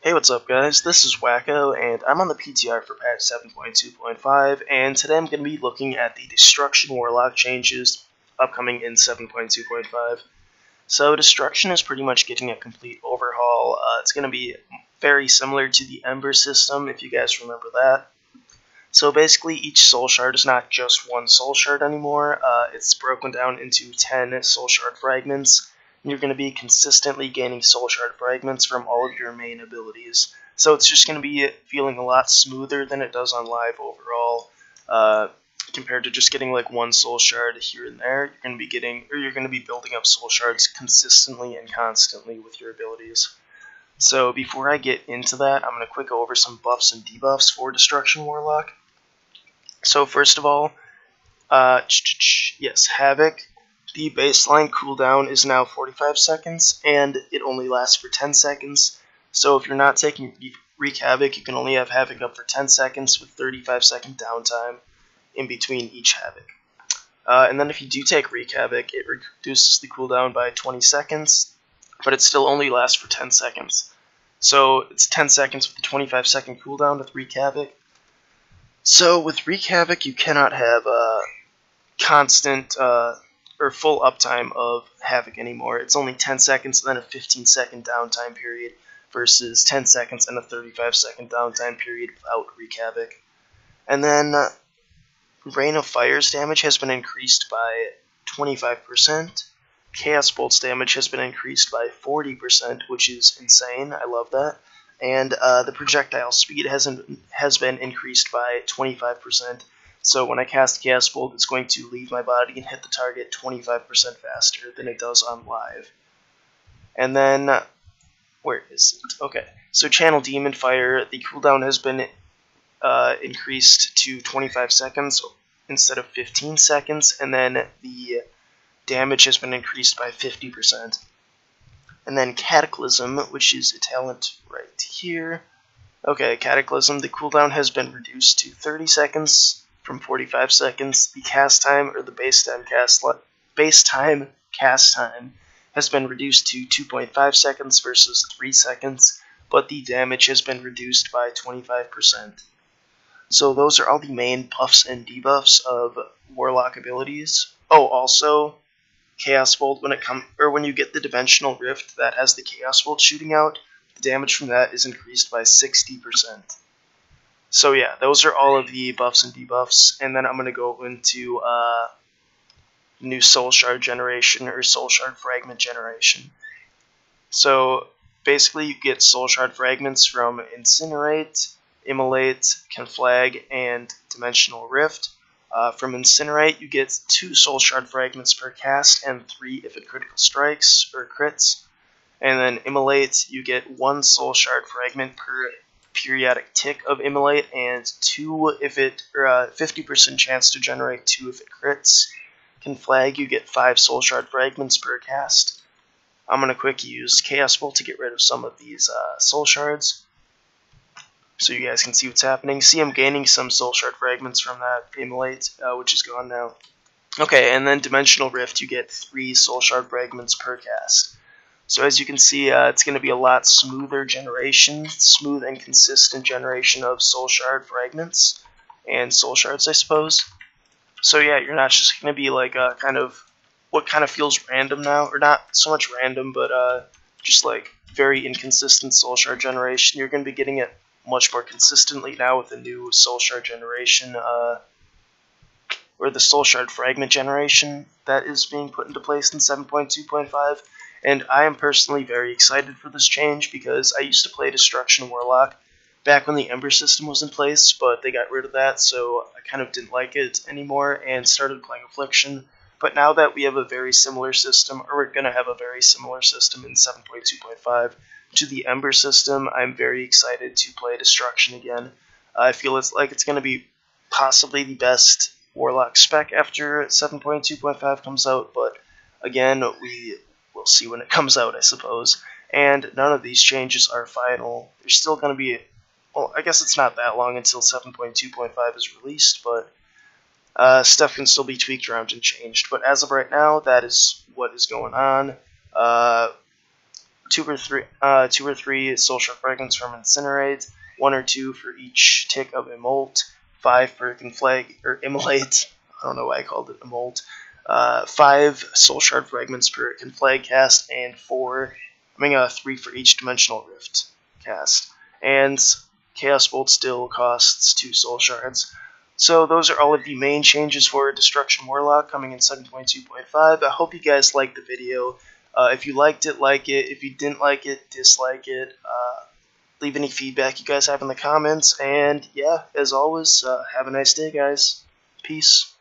Hey, what's up guys? This is Wacco, and I'm on the PTR for patch 7.2.5, and today I'm going to be looking at the Destruction Warlock changes upcoming in 7.2.5. So Destruction is pretty much getting a complete overhaul. It's going to be very similar to the Ember system, if you guys remember that. So basically each soul shard is not just one soul shard anymore, it's broken down into 10 soul shard fragments. You're going to be consistently gaining soul shard fragments from all of your main abilities. So it's just going to be feeling a lot smoother than it does on live overall, compared to just getting like one soul shard here and there. You're going to be building up soul shards consistently and constantly with your abilities. So before I get into that, I'm going to quick go over some buffs and debuffs for Destruction Warlock. So first of all, yes, Havoc. The baseline cooldown is now 45 seconds, and it only lasts for 10 seconds. So if you're not taking Wreak Havoc, you can only have Havoc up for 10 seconds with 35-second downtime in between each Havoc. And then if you do take Wreak Havoc, it reduces the cooldown by 20 seconds, but it still only lasts for 10 seconds. So it's 10 seconds with a 25-second cooldown with Wreak Havoc. So with Wreak Havoc, you cannot have constant or full uptime of Havoc anymore. It's only 10 seconds and then a 15-second downtime period versus 10 seconds and a 35-second downtime period without Wreak Havoc. And then Rain of Fire's damage has been increased by 25%. Chaos Bolt's damage has been increased by 40%, which is insane. I love that. And the projectile speed has been increased by 25%. So when I cast Chaos Bolt, it's going to leave my body and hit the target 25% faster than it does on live. And then, where is it? Okay, so Channel Demon Fire, the cooldown has been increased to 25 seconds instead of 15 seconds, and then the damage has been increased by 50%. And then Cataclysm, which is a talent right here. Okay, Cataclysm, the cooldown has been reduced to 30 seconds from 45 seconds. The cast time, or the base time cast time, has been reduced to 2.5 seconds versus 3 seconds, but the damage has been reduced by 25%. So those are all the main buffs and debuffs of Warlock abilities. Oh, also, Chaos Bolt, when you get the Dimensional Rift that has the Chaos Bolt shooting out, the damage from that is increased by 60%. So yeah, those are all of the buffs and debuffs, and then I'm going to go into new Soul Shard generation, or Soul Shard Fragment generation. So basically you get Soul Shard Fragments from Incinerate, Immolate, Conflag, and Dimensional Rift. From Incinerate you get 2 Soul Shard Fragments per cast, and 3 if it critical strikes, or crits. And then Immolate, you get 1 Soul Shard Fragment per periodic tick of Immolate, and 2 if it, 50% chance to generate 2 if it crits. Conflag, you get 5 Soul Shard Fragments per cast. I'm going to quick use Chaos Bolt to get rid of some of these Soul Shards, so you guys can see what's happening. See, I'm gaining some Soul Shard Fragments from that Immolate, which is gone now. Okay, and then Dimensional Rift, you get 3 Soul Shard Fragments per cast. So as you can see, it's going to be a lot smoother generation, smooth and consistent generation of Soul Shard Fragments, and Soul Shards, I suppose. So yeah, you're not just going to be like kind of what kind of feels random now, or not so much random, but just like very inconsistent Soul Shard generation. You're going to be getting it much more consistently now with the new Soul Shard generation, or the Soul Shard Fragment generation that is being put into place in 7.2.5. And I am personally very excited for this change because I used to play Destruction Warlock back when the Ember system was in place, but they got rid of that, so I kind of didn't like it anymore and started playing Affliction. But now that we have a very similar system, or we're going to have a very similar system in 7.2.5 to the Ember system, I'm very excited to play Destruction again. I feel it's going to be possibly the best Warlock spec after 7.2.5 comes out, but again, we'll see when it comes out, I suppose. And none of these changes are final. There's still going to be, well, I guess it's not that long until 7.2.5 is released, but stuff can still be tweaked around and changed. But as of right now, that is what is going on. 2 or 3 soul shard fragments from Incinerate, 1 or 2 for each tick of Emolt, 5 per Conflag or Immolate. I don't know why I called it Emolt. 5 soul shard fragments per Conflag cast, and 3 for each Dimensional Rift cast. And Chaos Bolt still costs 2 soul shards. So those are all of the main changes for Destruction Warlock coming in 7.2.5. I hope you guys liked the video. If you liked it, like it. If you didn't like it, dislike it. Leave any feedback you guys have in the comments. And yeah, as always, have a nice day, guys. Peace.